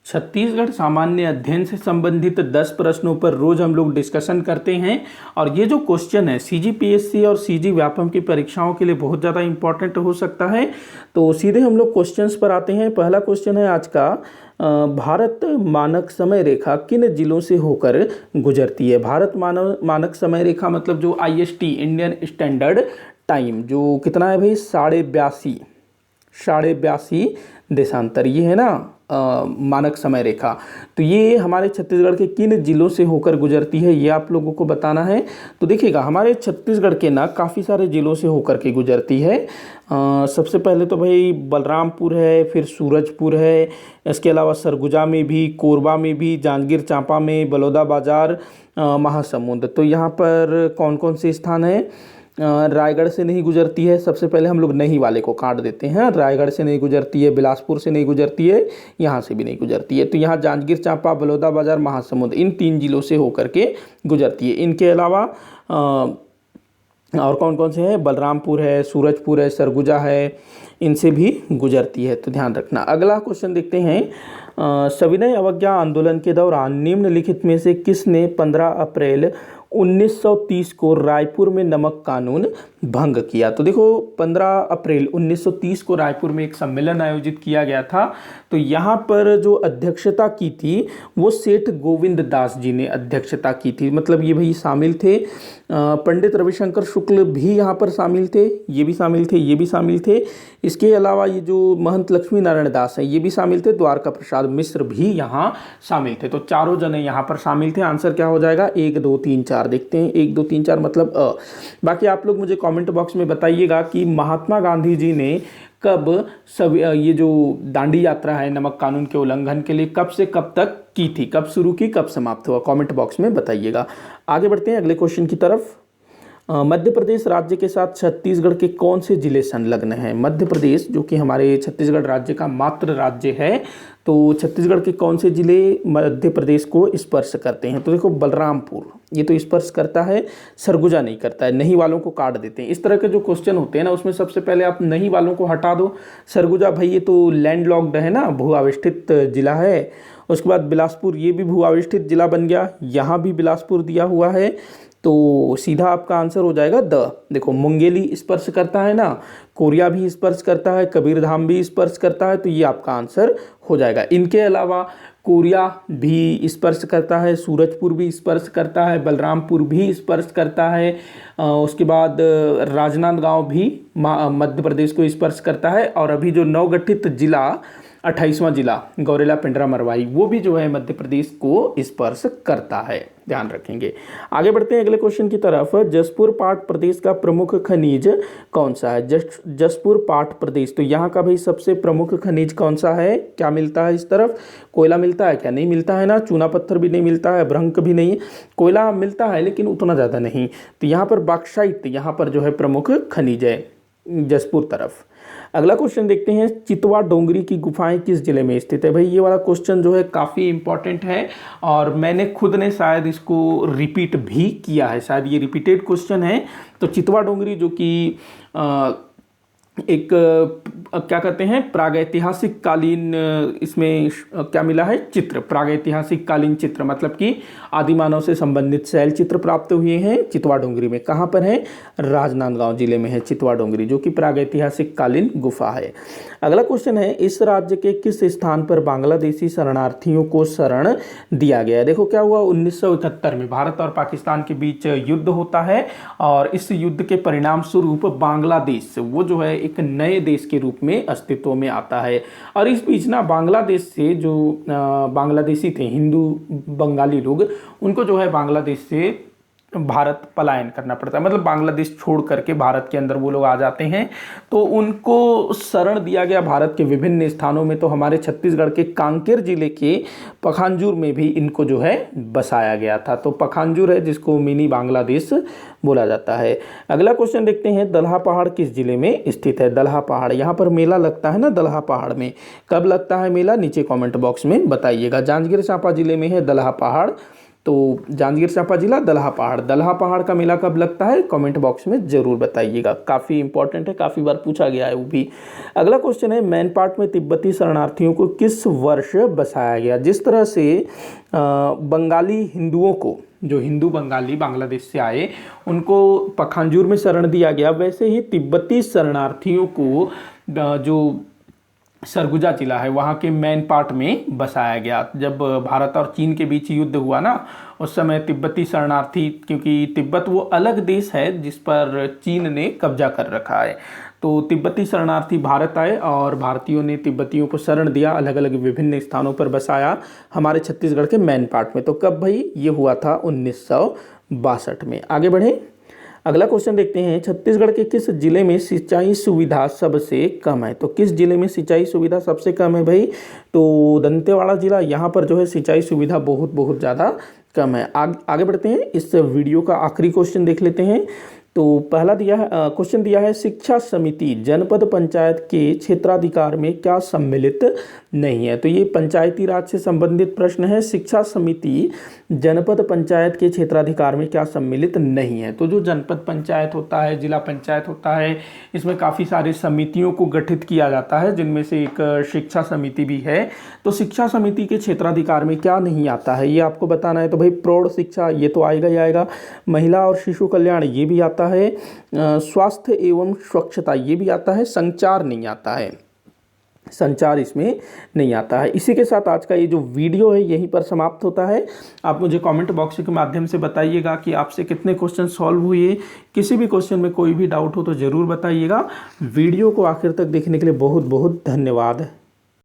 छत्तीसगढ़ सामान्य अध्ययन से संबंधित 10 प्रश्नों पर रोज हम लोग डिस्कशन करते हैं। और ये जो क्वेश्चन है सीजीपीएससी और सीजी व्यापम की परीक्षाओं के लिए बहुत ज़्यादा इंपॉर्टेंट हो सकता है। तो सीधे हम लोग क्वेश्चंस पर आते हैं। पहला क्वेश्चन है आज का, भारत मानक समय रेखा किन जिलों से होकर गुजरती है। भारत मानक समय रेखा मतलब जो IST इंडियन स्टैंडर्ड टाइम, जो कितना है भाई, 82.5 देशांतर, ये है ना मानक समय रेखा। तो ये हमारे छत्तीसगढ़ के किन जिलों से होकर गुजरती है, ये आप लोगों को बताना है। तो देखिएगा, हमारे छत्तीसगढ़ के ना काफ़ी सारे जिलों से होकर के गुजरती है। सबसे पहले तो भाई बलरामपुर है, फिर सूरजपुर है, इसके अलावा सरगुजा में भी, कोरबा में भी, जांजगीर चांपा में, बलौदाबाजार, महासमुंद। तो यहाँ पर कौन कौन से स्थान हैं। रायगढ़ से नहीं गुजरती है, सबसे पहले हम लोग नहीं वाले को काट देते हैं। रायगढ़ से नहीं गुजरती है, बिलासपुर से नहीं गुजरती है, यहाँ से भी नहीं गुजरती है। तो यहाँ जांजगीर चांपा, बलौदाबाजार, महासमुंद, इन 3 जिलों से होकर के गुजरती है। इनके अलावा और कौन कौन से हैं, बलरामपुर है, सूरजपुर है, सरगुजा है, इनसे भी गुजरती है, तो ध्यान रखना। अगला क्वेश्चन देखते हैं। सविनय अवज्ञा आंदोलन के दौरान निम्नलिखित में से किसने 15 अप्रैल 1930 को रायपुर में नमक कानून भंग किया। तो देखो 15 अप्रैल 1930 को रायपुर में एक सम्मेलन आयोजित किया गया था। तो यहाँ पर जो अध्यक्षता की थी वो सेठ गोविंद दास जी ने अध्यक्षता की थी। मतलब ये भाई शामिल थे, पंडित रविशंकर शुक्ल भी यहाँ पर शामिल थे, ये भी शामिल थे, ये भी शामिल थे। इसके अलावा ये जो महंत लक्ष्मी नारायण दास हैं ये भी शामिल थे, द्वारका प्रसाद मिश्र भी यहाँ शामिल थे। तो चारों जने यहाँ पर शामिल थे। आंसर क्या हो जाएगा, 1 2 3 4 देखते हैं। 1 2 3 4 मतलब बाकी आप लोग मुझे कमेंट बॉक्स में बताइएगा कि महात्मा गांधी जी ने कब सब ये जो दांडी यात्रा है नमक कानून के उल्लंघन के लिए कब से कब तक की थी, कब शुरू की, कब समाप्त हुआ, कमेंट बॉक्स में बताइएगा। आगे बढ़ते हैं अगले क्वेश्चन की तरफ। मध्य प्रदेश राज्य के साथ छत्तीसगढ़ के कौन से जिले संलग्न हैं। मध्य प्रदेश जो कि हमारे छत्तीसगढ़ राज्य का मात्र राज्य है, तो छत्तीसगढ़ के कौन से जिले मध्य प्रदेश को स्पर्श करते हैं। तो देखो बलरामपुर ये तो स्पर्श करता है, सरगुजा नहीं करता है, नहीं वालों को काट देते हैं। इस तरह के जो क्वेश्चन होते हैं ना, उसमें सबसे पहले आप नहीं वालों को हटा दो। सरगुजा भाई ये तो लैंडलॉक्ड है ना, भू आविष्ठित जिला है। उसके बाद बिलासपुर ये भी भू आविष्ठित जिला बन गया, यहाँ भी बिलासपुर दिया हुआ है। तो सीधा आपका आंसर हो जाएगा द। देखो मुंगेली स्पर्श करता है ना, कोरिया भी स्पर्श करता है, कबीरधाम भी स्पर्श करता है, तो ये आपका आंसर हो जाएगा। इनके अलावा कोरिया भी स्पर्श करता है, सूरजपुर भी स्पर्श करता है, बलरामपुर भी स्पर्श करता है। उसके बाद राजनांदगांव भी मध्य प्रदेश को स्पर्श करता है। और अभी जो नवगठित जिला 28वां जिला गौरेला, पिंडरा, मरवाई, वो भी जो है मध्य प्रदेश को स्पर्श करता है, ध्यान रखेंगे। आगे बढ़ते हैं अगले क्वेश्चन की तरफ। जसपुर पाट प्रदेश का प्रमुख खनिज कौन सा है। जसपुर पाट प्रदेश, तो यहाँ का भाई सबसे प्रमुख खनिज कौन सा है, क्या मिलता है इस तरफ, कोयला मिलता है क्या, नहीं मिलता है ना, चूना पत्थर भी नहीं मिलता है, भ्रंक भी नहीं, कोयला मिलता है लेकिन उतना ज़्यादा नहीं। तो यहाँ पर बॉक्साइट यहाँ पर जो है प्रमुख खनिज है जसपुर तरफ। अगला क्वेश्चन देखते हैं। चितवा डोंगरी की गुफाएं किस जिले में स्थित है। भाई ये वाला क्वेश्चन जो है काफ़ी इंपॉर्टेंट है और मैंने खुद ने शायद इसको रिपीट भी किया है, शायद ये रिपीटेड क्वेश्चन है। तो चितवा डोंगरी जो कि एक क्या कहते हैं प्रागैतिहासिक कालीन, इसमें क्या मिला है, चित्र, प्रागैतिहासिक कालीन चित्र, मतलब कि आदिमानव से संबंधित शैल चित्र प्राप्त हुए हैं चितवा डोंगरी में। कहाँ पर है, राजनांदगांव जिले में है चितवा डोंगरी, जो कि प्रागैतिहासिक कालीन गुफा है। अगला क्वेश्चन है, इस राज्य के किस स्थान पर बांग्लादेशी शरणार्थियों को शरण दिया गया। देखो क्या हुआ, 1971 में भारत और पाकिस्तान के बीच युद्ध होता है और इस युद्ध के परिणाम स्वरूप बांग्लादेश वो जो है एक नए देश के रूप में अस्तित्व में आता है। और इस बीच ना बांग्लादेश से जो बांग्लादेशी थे हिंदू बंगाली लोग, उनको जो है बांग्लादेश से भारत पलायन करना पड़ता है, मतलब बांग्लादेश छोड़ करके भारत के अंदर वो लोग आ जाते हैं। तो उनको शरण दिया गया भारत के विभिन्न स्थानों में। तो हमारे छत्तीसगढ़ के कांकेर जिले के पखांजूर में भी इनको जो है बसाया गया था। तो पखांजूर है जिसको मिनी बांग्लादेश बोला जाता है। अगला क्वेश्चन देखते हैं। दलहा पहाड़ किस जिले में स्थित है। दलहा पहाड़, यहाँ पर मेला लगता है ना दलहा पहाड़ में, कब लगता है मेला, नीचे कॉमेंट बॉक्स में बताइएगा। जांजगीर चांपा जिले में है दलहा पहाड़। तो जांजगीर चांपा जिला दलहा पहाड़ का मेला कब लगता है, कमेंट बॉक्स में ज़रूर बताइएगा। काफ़ी इंपॉर्टेंट है, काफ़ी बार पूछा गया है वो भी। अगला क्वेश्चन है, मैनपाट में तिब्बती शरणार्थियों को किस वर्ष बसाया गया। जिस तरह से बंगाली हिंदुओं को, जो हिंदू बंगाली बांग्लादेश से आए, उनको पखांजूर में शरण दिया गया, वैसे ही तिब्बती शरणार्थियों को जो सरगुजा जिला है वहाँ के मैनपाट में बसाया गया। जब भारत और चीन के बीच युद्ध हुआ ना, उस समय तिब्बती शरणार्थी, क्योंकि तिब्बत वो अलग देश है जिस पर चीन ने कब्जा कर रखा है, तो तिब्बती शरणार्थी भारत आए और भारतीयों ने तिब्बतियों को शरण दिया, अलग अलग विभिन्न स्थानों पर बसाया हमारे छत्तीसगढ़ के मैनपाट में। तो कब भाई, ये हुआ था 1962 में। आगे बढ़े, अगला क्वेश्चन देखते हैं, छत्तीसगढ़ के किस जिले में सिंचाई सुविधा सबसे कम है। तो किस जिले में सिंचाई सुविधा सबसे कम है भाई, तो दंतेवाड़ा जिला, यहाँ पर जो है सिंचाई सुविधा बहुत ज़्यादा कम है। आगे बढ़ते हैं, इस वीडियो का आखिरी क्वेश्चन देख लेते हैं। तो पहला क्वेश्चन दिया है, शिक्षा समिति जनपद पंचायत के क्षेत्राधिकार में क्या सम्मिलित नहीं है। तो ये पंचायती राज से संबंधित प्रश्न है। शिक्षा समिति जनपद पंचायत के क्षेत्राधिकार में क्या सम्मिलित नहीं है। तो जो जनपद पंचायत होता है, जिला पंचायत होता है, इसमें काफ़ी सारी समितियों को गठित किया जाता है, जिनमें से एक शिक्षा समिति भी है। तो शिक्षा समिति के क्षेत्राधिकार में क्या नहीं आता है, ये आपको बताना है। तो भाई प्रौढ़ शिक्षा, ये तो आएगा ही आएगा। महिला और शिशु कल्याण, ये भी आता है। स्वास्थ्य एवं स्वच्छता, ये भी आता है। संचार नहीं आता है, संचार इसमें नहीं आता है। इसी के साथ आज का ये जो वीडियो है यहीं पर समाप्त होता है। आप मुझे कमेंट बॉक्स के माध्यम से बताइएगा कि आपसे कितने क्वेश्चन सॉल्व हुए। किसी भी क्वेश्चन में कोई भी डाउट हो तो ज़रूर बताइएगा। वीडियो को आखिर तक देखने के लिए बहुत बहुत धन्यवाद।